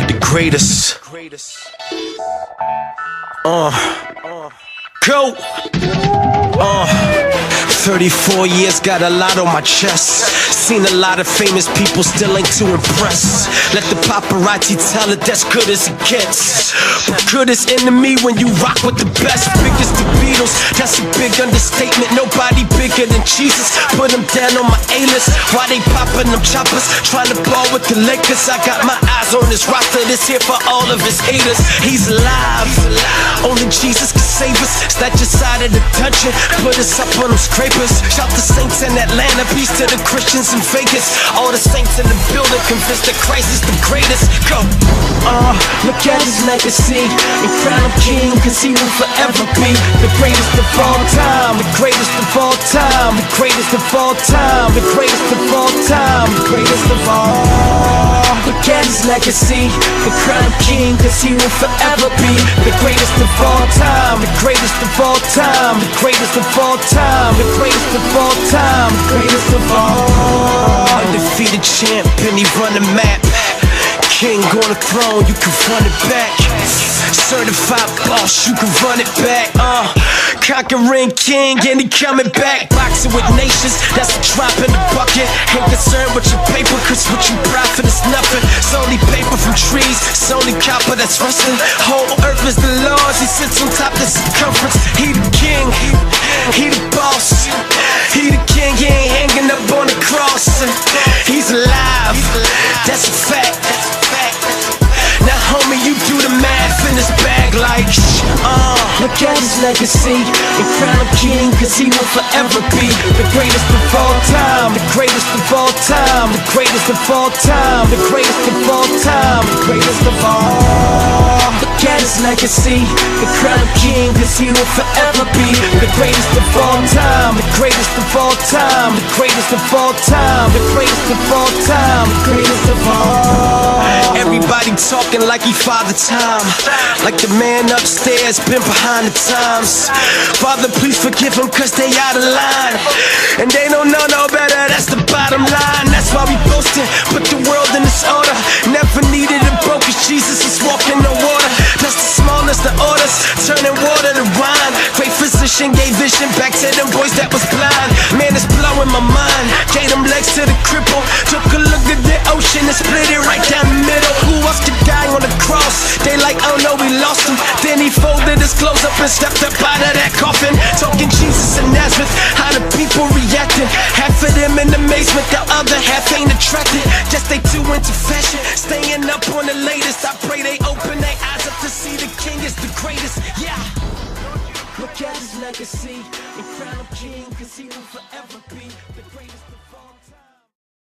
The greatest. Go. 34 years, got a lot on my chest. Seen a lot of famous people, still ain't too impressed. Let the paparazzi tell it, that's good as it gets. But good is enemy when you rock with the best. Big as the Beatles, that's a big understatement. Nobody bigger than Jesus. Put them down on my A-list. Why they popping them choppers? Trying to ball with the Lakers. I got my eyes on this roster, this here for all of his haters. He's alive, only Jesus can save us. Snatch us out of the dungeon, put us up on them scrapers. Shout the saints in Atlanta, peace to the Christians in Vegas. All the saints in the building, convinced that Christ is the greatest. Go. Look at his legacy and crown him king, cause he will forever be the greatest of all time. The greatest of all time. The greatest of all time. The greatest of all time. The greatest of all. Look at his legacy and crown him king, cause he will forever be the greatest of all time. The greatest of all time. The greatest of all time. The greatest of all time. The greatest of all. Undefeated champ, and he run the map. King on the throne, you can run it back. Certified boss, you can run it back. Conquering king, and he coming back. Boxing with nations, that's a drop in the bucket. Ain't concerned with your paper, cause what you profit is nothing. It's only paper from trees, it's only copper that's rusting. Whole earth is the Lord's, he sits on top of the circumference. He the king, he the boss. He the king, he ain't hanging up on the cross. He's alive, that's a fact. Now homie, you do the math in this bag like look at his legacy and crown him king, cause he will forever be the greatest of all time. The greatest of all time. The greatest of all time. The greatest of all time. The greatest of all. Look at his legacy and crown him king, cause he will forever be the greatest of all time. The greatest of all time. The greatest of all time. The greatest of all time. The greatest of all. Everybody talking like he father time, like the man upstairs been behind the times. Father, please forgive them cause they out of line, and they don't know no better, that's the bottom line. That's why we boasting, put the world in disorder. Never needed a broke, cause Jesus is walking the water. That's the smallest of orders, turning water to wine. Great physician gave vision back to them boys that was blind. Man, it's blowing my mind, gave them legs to the cripple. Took a look at the ocean and split it right down the middle. Who else could die on the cross? They like, oh no, we lost him. Then he folded his clothes up and stepped up out of that coffin. Talking Jesus and Nazareth, how the people reacting. Half of them in amazement, the other half ain't attracted. Just they too into fashion, staying up on the latest. I pray they open their eyes up to see the king is the greatest. Yeah. Look at his legacy and crown him king, cause he will forever be the greatest of all time.